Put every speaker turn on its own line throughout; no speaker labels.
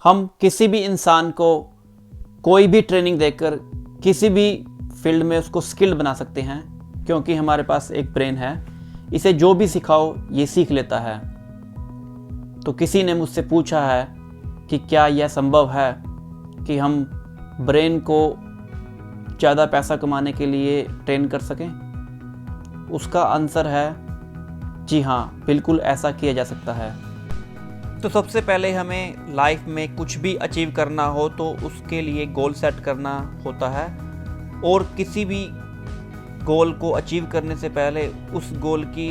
हम किसी भी इंसान को कोई भी ट्रेनिंग देकर किसी भी फील्ड में उसको स्किल्ड बना सकते हैं, क्योंकि हमारे पास एक ब्रेन है। इसे जो भी सिखाओ ये सीख लेता है। तो किसी ने मुझसे पूछा है कि क्या यह संभव है कि हम ब्रेन को ज़्यादा पैसा कमाने के लिए ट्रेन कर सकें। उसका आंसर है जी हाँ, बिल्कुल ऐसा किया जा सकता है। तो सबसे पहले हमें लाइफ में कुछ भी अचीव करना हो तो उसके लिए गोल सेट करना होता है, और किसी भी गोल को अचीव करने से पहले उस गोल की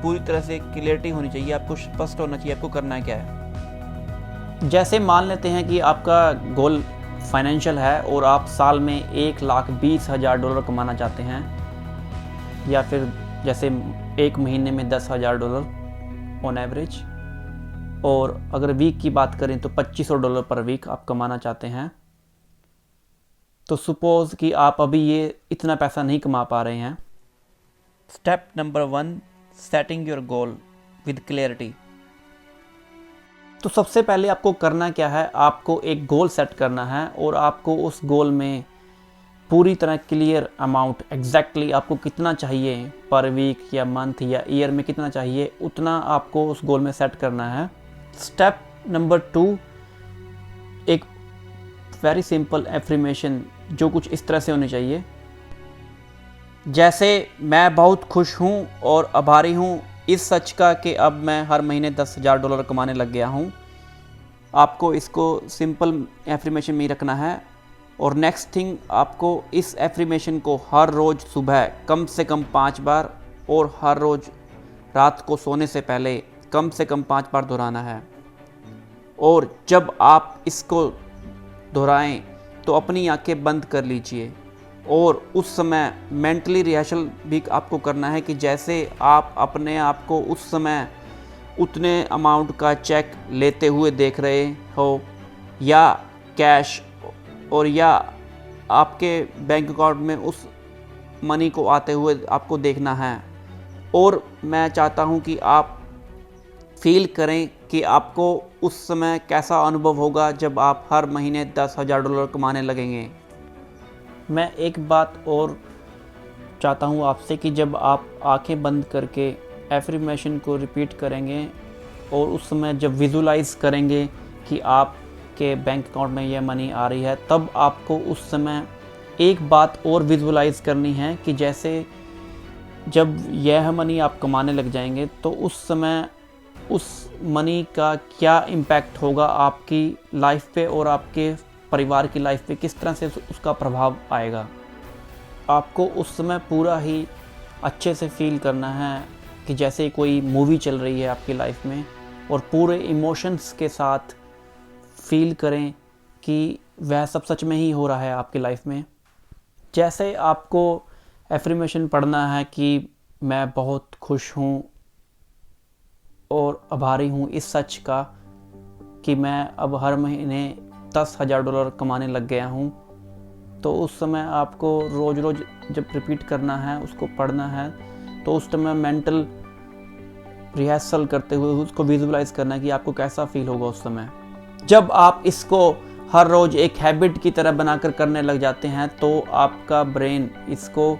पूरी तरह से क्लियरिटी होनी चाहिए। आपको स्पष्ट होना चाहिए आपको करना क्या है। जैसे मान लेते हैं कि आपका गोल फाइनेंशियल है और आप साल में $1,20,000 कमाना चाहते हैं, या फिर जैसे एक महीने में $10,000 ऑन एवरेज, और अगर वीक की बात करें तो $2,500 पर वीक आप कमाना चाहते हैं। तो सपोज कि आप अभी ये इतना पैसा नहीं कमा पा रहे हैं। Step number 1, setting your goal with clarity. तो सबसे पहले आपको करना क्या है, आपको एक गोल सेट करना है और आपको उस गोल में पूरी तरह क्लियर अमाउंट, एग्जैक्टली आपको कितना चाहिए पर वीक या मंथ या ईयर में कितना चाहिए, उतना आपको उस गोल में सेट करना है। स्टेप नंबर 2, एक वेरी सिंपल एफर्मेशन जो कुछ इस तरह से होनी चाहिए, जैसे मैं बहुत खुश हूँ और आभारी हूँ इस सच का कि अब मैं हर महीने $10,000 कमाने लग गया हूँ। आपको इसको सिंपल एफर्मेशन में ही रखना है। और नेक्स्ट थिंग, आपको इस एफर्मेशन को हर रोज़ सुबह कम से कम 5 बार और हर रोज़ रात को सोने से पहले कम से कम 5 बार दोहराना है। और जब आप इसको दोहराएं तो अपनी आंखें बंद कर लीजिए और उस समय मेंटली रिहर्सल भी आपको करना है कि जैसे आप अपने आप को उस समय उतने अमाउंट का चेक लेते हुए देख रहे हो, या कैश, और या आपके बैंक अकाउंट में उस मनी को आते हुए आपको देखना है। और मैं चाहता हूं कि आप फील करें कि आपको उस समय कैसा अनुभव होगा जब आप हर महीने $10,000 कमाने लगेंगे। मैं एक बात और चाहता हूँ आपसे कि जब आप आंखें बंद करके एफर्मेशन को रिपीट करेंगे और उस समय जब विजुलाइज करेंगे कि आपके बैंक अकाउंट में यह मनी आ रही है, तब आपको उस समय एक बात और विजुलाइज करनी है कि जैसे जब यह मनी आप कमाने लग जाएंगे तो उस समय उस मनी का क्या इम्पैक्ट होगा आपकी लाइफ पे और आपके परिवार की लाइफ पे, किस तरह से उसका प्रभाव आएगा। आपको उस समय पूरा ही अच्छे से फील करना है कि जैसे कोई मूवी चल रही है आपकी लाइफ में, और पूरे इमोशंस के साथ फील करें कि वह सब सच में ही हो रहा है आपकी लाइफ में। जैसे आपको एफर्मेशन पढ़ना है कि मैं बहुत खुश हूँ और आभारी हूँ इस सच का कि मैं अब हर महीने $10,000 कमाने लग गया हूँ, तो उस समय आपको रोज़ रोज़ जब रिपीट करना है, उसको पढ़ना है, तो उस समय मेंटल रिहर्सल करते हुए उसको विजुलाइज करना है कि आपको कैसा फील होगा उस समय। जब आप इसको हर रोज़ एक हैबिट की तरह बनाकर करने लग जाते हैं तो आपका ब्रेन इसको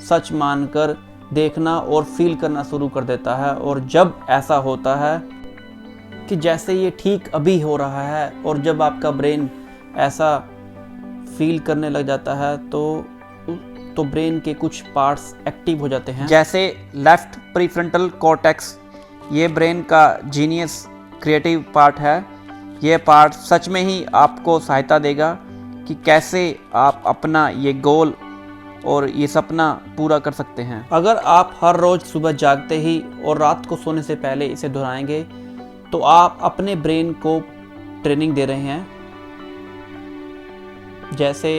सच मानकर देखना और फील करना शुरू कर देता है। और जब ऐसा होता है कि जैसे ये ठीक अभी हो रहा है, और जब आपका ब्रेन ऐसा फील करने लग जाता है तो ब्रेन के कुछ पार्ट्स एक्टिव हो जाते हैं, जैसे लेफ्ट प्रीफ्रंटल कॉर्टेक्स। ये ब्रेन का जीनियस क्रिएटिव पार्ट है। ये पार्ट सच में ही आपको सहायता देगा कि कैसे आप अपना ये गोल और ये सपना पूरा कर सकते हैं। अगर आप हर रोज़ सुबह जागते ही और रात को सोने से पहले इसे दोहराएंगे तो आप अपने ब्रेन को ट्रेनिंग दे रहे हैं। जैसे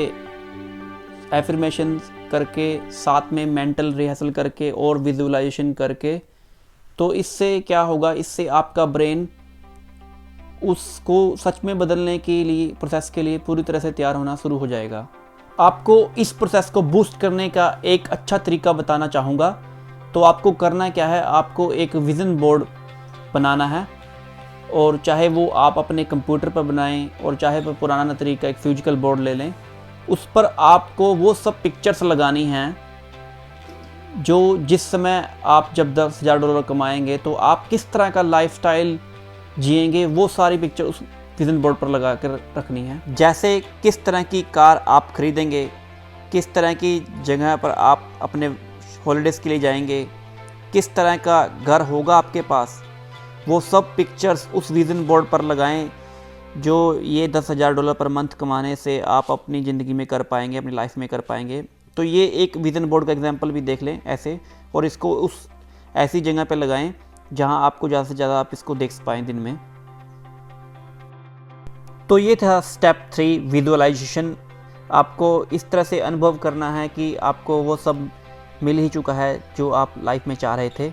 एफर्मेशन करके, साथ में मेंटल रिहर्सल करके और विजुअलाइजेशन करके, तो इससे क्या होगा, इससे आपका ब्रेन उसको सच में बदलने के लिए, प्रोसेस के लिए पूरी तरह से तैयार होना शुरू हो जाएगा। आपको इस प्रोसेस को बूस्ट करने का एक अच्छा तरीका बताना चाहूँगा। तो आपको करना क्या है, आपको एक विज़न बोर्ड बनाना है और चाहे वो आप अपने कंप्यूटर पर बनाएं और चाहे वो पुराना तरीका एक फिजिकल बोर्ड ले लें, उस पर आपको वो सब पिक्चर्स लगानी हैं जो जिस समय आप जब $10,000 कमाएंगे तो आप किस तरह का लाइफस्टाइल जिएंगे, वो सारी पिक्चर उस विजन बोर्ड पर लगा कर रखनी है। जैसे किस तरह की कार आप खरीदेंगे, किस तरह की जगह पर आप अपने हॉलीडेज़ के लिए जाएंगे, किस तरह का घर होगा आपके पास, वो सब पिक्चर्स उस विजन बोर्ड पर लगाएं जो ये $10,000 पर मंथ कमाने से आप अपनी ज़िंदगी में कर पाएंगे, अपनी लाइफ में कर पाएंगे। तो ये एक विजन बोर्ड का एग्जांपल भी देख लें ऐसे, और इसको उस ऐसी जगह पे लगाएं जहां आपको ज़्यादा से ज़्यादा आप इसको देख पाएँ दिन में। तो ये था स्टेप 3 विजुअलाइजेशन। आपको इस तरह से अनुभव करना है कि आपको वो सब मिल ही चुका है जो आप लाइफ में चाह रहे थे।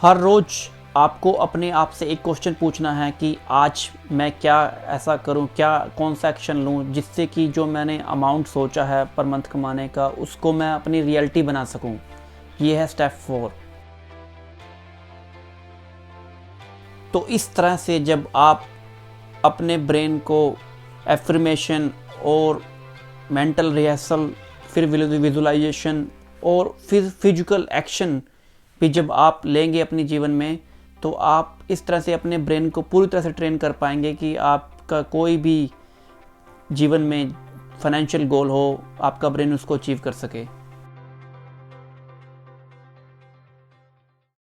हर रोज़ आपको अपने आप से एक क्वेश्चन पूछना है कि आज मैं क्या ऐसा करूं, क्या कौन सा एक्शन लूं जिससे कि जो मैंने अमाउंट सोचा है पर मंथ कमाने का उसको मैं अपनी रियलिटी बना सकूं। ये है स्टेप 4। तो इस तरह से जब आप अपने ब्रेन को एफर्मेशन और मेंटल रिहर्सल, फिर विजुअलाइजेशन और फिर फिजिकल एक्शन भी जब आप लेंगे अपने जीवन में, तो आप इस तरह से अपने ब्रेन को पूरी तरह से ट्रेन कर पाएंगे कि आपका कोई भी जीवन में फाइनेंशियल गोल हो, आपका ब्रेन उसको अचीव कर सके।